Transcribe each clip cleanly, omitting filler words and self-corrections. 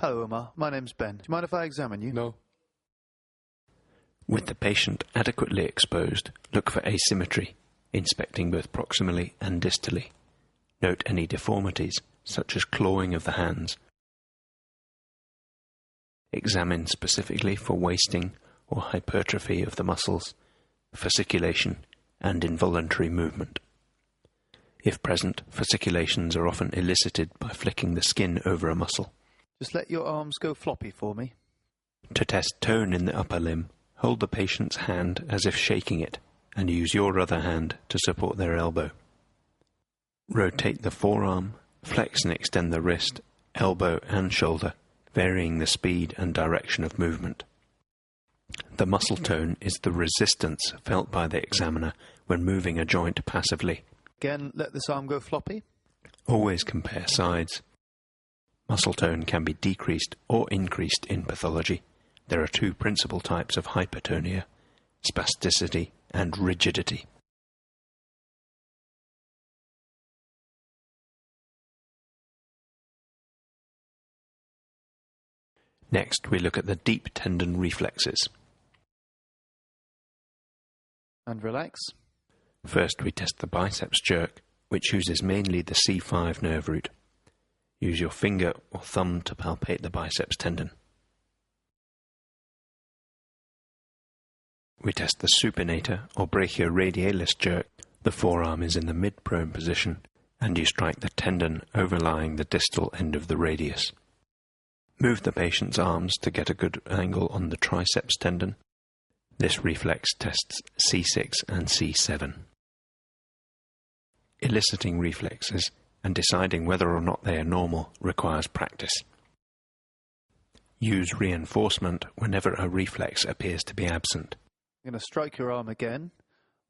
Hello, Omar. My name's Ben. Do you mind if I examine you? No. With the patient adequately exposed, look for asymmetry, inspecting both proximally and distally. Note any deformities, such as clawing of the hands. Examine specifically for wasting or hypertrophy of the muscles, fasciculation, and involuntary movement. If present, fasciculations are often elicited by flicking the skin over a muscle. Just let your arms go floppy for me. To test tone in the upper limb, hold the patient's hand as if shaking it, and use your other hand to support their elbow. Rotate the forearm, flex and extend the wrist, elbow and shoulder, varying the speed and direction of movement. The muscle tone is the resistance felt by the examiner when moving a joint passively. Again, let this arm go floppy. Always compare sides. Muscle tone can be decreased or increased in pathology. There are two principal types of hypertonia: spasticity and rigidity. Next, we look at the deep tendon reflexes. And relax. First, we test the biceps jerk, which uses mainly the C5 nerve root. Use your finger or thumb to palpate the biceps tendon. We test the supinator or brachioradialis jerk. The forearm is in the mid-prone position, and you strike the tendon overlying the distal end of the radius. Move the patient's arms to get a good angle on the triceps tendon. This reflex tests C6 and C7. Eliciting reflexes and deciding whether or not they are normal requires practice. Use reinforcement whenever a reflex appears to be absent. I'm going to strike your arm again.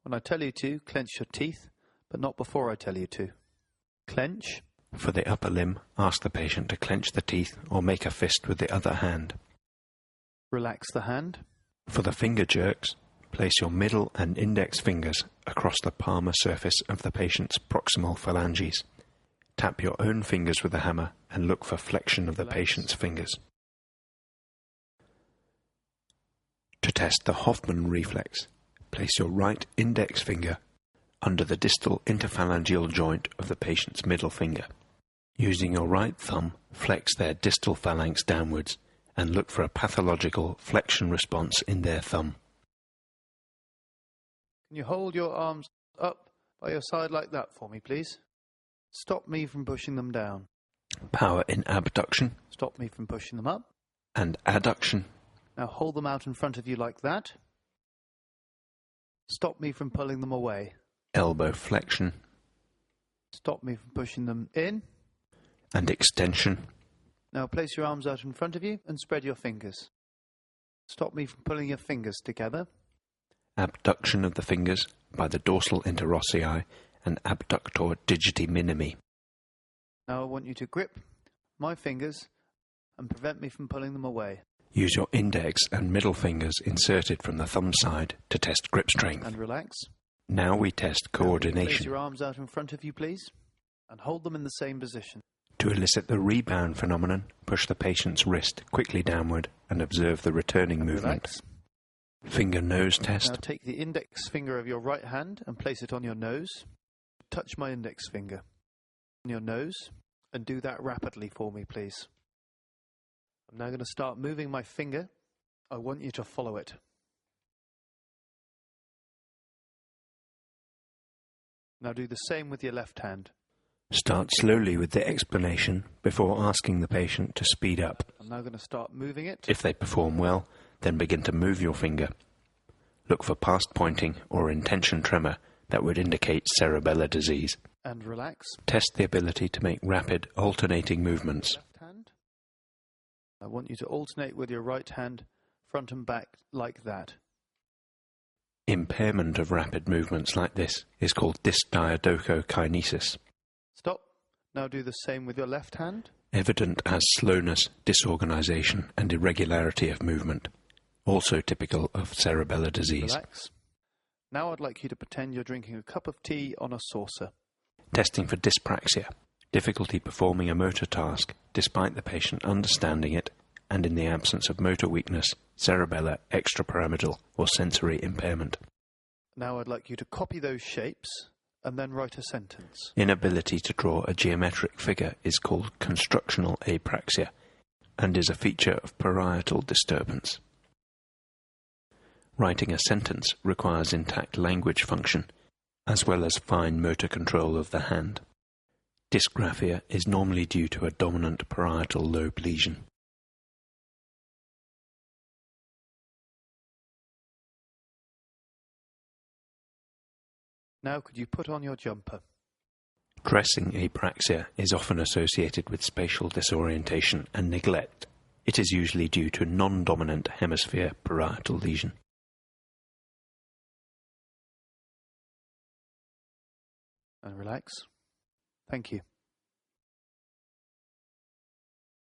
When I tell you to, clench your teeth, but not before I tell you to. Clench. For the upper limb, ask the patient to clench the teeth or make a fist with the other hand. Relax the hand. For the finger jerks, place your middle and index fingers across the palmar surface of the patient's proximal phalanges. Tap your own fingers with a hammer and look for flexion of the patient's fingers. To test the Hoffmann reflex, place your right index finger under the distal interphalangeal joint of the patient's middle finger. Using your right thumb, flex their distal phalanx downwards and look for a pathological flexion response in their thumb. Can you hold your arms up by your side like that for me, please? Stop me from pushing them down. Power in abduction. Stop me from pushing them up. And adduction. Now hold them out in front of you like that. Stop me from pulling them away. Elbow flexion. Stop me from pushing them in. And extension. Now place your arms out in front of you and spread your fingers. Stop me from pulling your fingers together. Abduction of the fingers by the dorsal interossei and abductor digiti minimi. Now I want you to grip my fingers and prevent me from pulling them away. Use your index and middle fingers inserted from the thumb side to test grip strength. And relax. Now we test coordination. Place your arms out in front of you, please, and hold them in the same position. To elicit the rebound phenomenon, push the patient's wrist quickly downward and observe the returning movement. Relax. Finger-nose test. Now take the index finger of your right hand and place it on your nose. Touch my index finger on your nose and do that rapidly for me, please. I'm now going to start moving my finger. I want you to follow it. Now do the same with your left hand. Start slowly with the explanation before asking the patient to speed up. I'm now going to start moving it. If they perform well, then begin to move your finger. Look for past pointing or intention tremor that would indicate cerebellar disease. And relax. Test the ability to make rapid, alternating movements. Left hand. I want you to alternate with your right hand, front and back, like that. Impairment of rapid movements like this is called dysdiadochokinesis. Stop. Now do the same with your left hand. Evident as slowness, disorganization, and irregularity of movement. Also typical of cerebellar disease. Relax. Now I'd like you to pretend you're drinking a cup of tea on a saucer. Testing for dyspraxia. difficulty performing a motor task despite the patient understanding it, and in the absence of motor weakness, cerebellar, extrapyramidal, or sensory impairment. Now I'd like you to copy those shapes and then write a sentence. Inability to draw a geometric figure is called constructional apraxia and is a feature of parietal disturbance. Writing a sentence requires intact language function, as well as fine motor control of the hand. Dysgraphia is normally due to a dominant parietal lobe lesion. Now could you put on your jumper? Dressing apraxia is often associated with spatial disorientation and neglect. It is usually due to non-dominant hemisphere parietal lesion. And relax. Thank you.